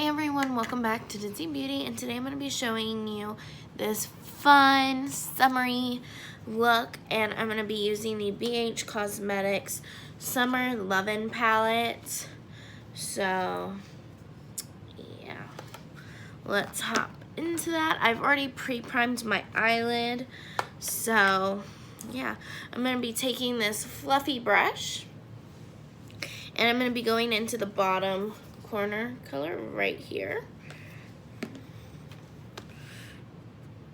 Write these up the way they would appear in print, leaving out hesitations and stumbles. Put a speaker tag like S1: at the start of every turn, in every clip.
S1: Hi everyone, welcome back to Ditzy Beauty, and today I'm going to be showing you this fun, summery look, and I'm going to be using the BH Cosmetics Summer Lovin palette. So, yeah, let's hop into that. I've already pre-primed my eyelid, so yeah, I'm going to be taking this fluffy brush, and I'm going to be going into the bottom corner color right here.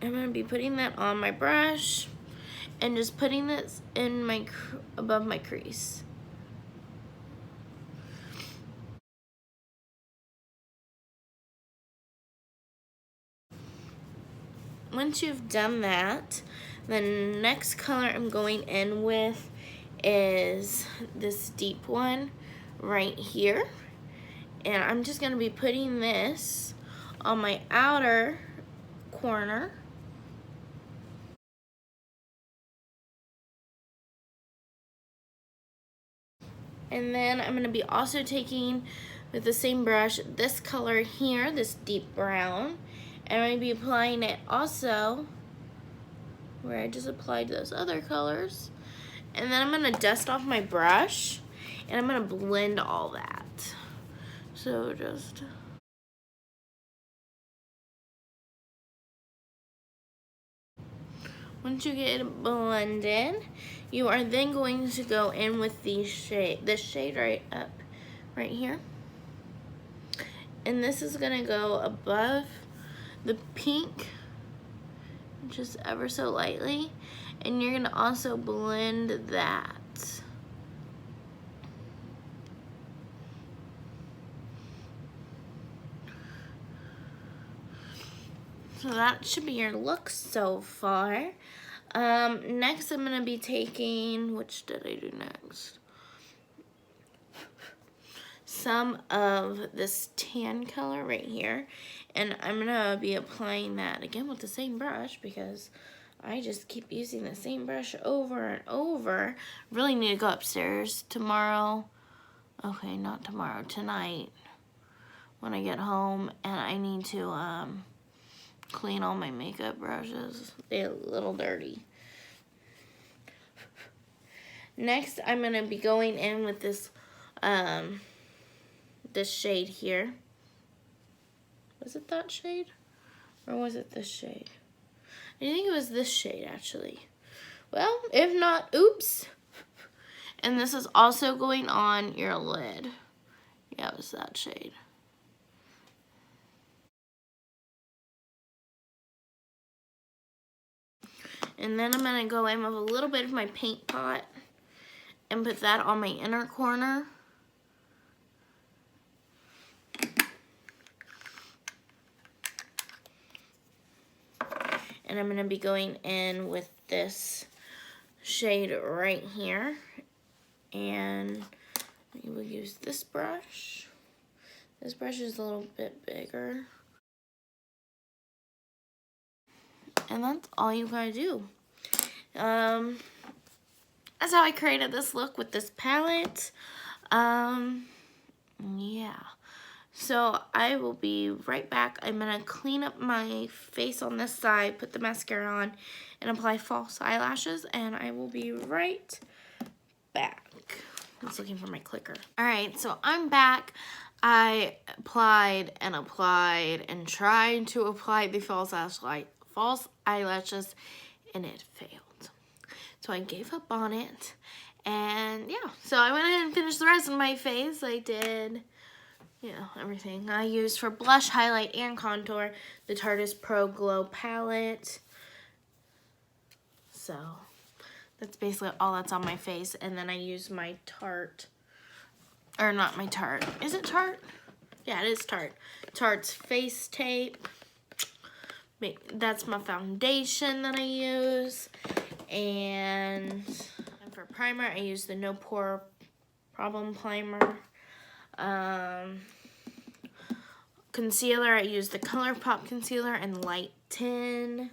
S1: I'm going to be putting that on my brush and just putting this in my above my crease. Once you've done that, the next color I'm going in with is this deep one right here. And I'm just going to be putting this on my outer corner. And then I'm going to be also taking, with the same brush, this color here, this deep brown. And I'm going to be applying it also where I just applied those other colors. And then I'm going to dust off my brush, and I'm going to blend all that. So just... once you get it blended, you are then going to go in with this shade right up, right here. And this is gonna go above the pink, just ever so lightly. And you're gonna also blend that. So that should be your look so far. Next I'm gonna be taking, which did I do next? Some of this tan color right here, and I'm gonna be applying that again with the same brush because I just keep using the same brush over and over. Really need to go upstairs tomorrow. Okay, not tomorrow, tonight when I get home, and I need to clean all my makeup brushes. They're a little dirty. Next, I'm gonna be going in with this this shade here. Was it that shade? Or was it this shade? I think it was this shade, actually. Well, if not, oops. And this is also going on your lid. Yeah, it was that shade. And then I'm going to go in with a little bit of my paint pot and put that on my inner corner. And I'm going to be going in with this shade right here. And we will use this brush. This brush is a little bit bigger. And that's all you gotta do. That's how I created this look with this palette. Yeah. So I will be right back. I'm gonna clean up my face on this side, put the mascara on, and apply false eyelashes, and I will be right back. I was looking for my clicker. Alright, so I'm back. I applied and tried to apply the false eyelashes, and it failed. So I gave up on it, and yeah, so I went ahead and finished the rest of my face. I did, you know, everything. I used for blush, highlight, and contour the Tarte Pro Glow palette. So that's basically all that's on my face, and then I used my Tarte, or not my Tarte. Is it Tarte? Yeah, it is Tarte. Tarte's face tape. That's my foundation that I use. And for primer, I use the No Pore Problem Primer. Concealer, I use the ColourPop concealer and Light 10.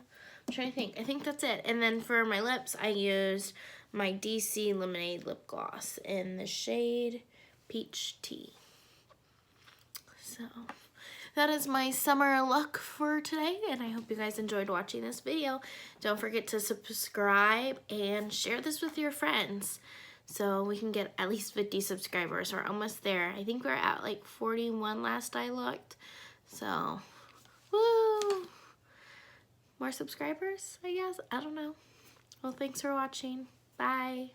S1: I'm trying to think. I think that's it. And then for my lips, I used my DC Lemonade Lip Gloss in the shade Peach Tea. So that is my summer look for today, and I hope you guys enjoyed watching this video. Don't forget to subscribe and share this with your friends so we can get at least 50 subscribers. We're almost there. I think we're at like 41 last I looked. So, woo! More subscribers, I guess? I don't know. Well, thanks for watching. Bye.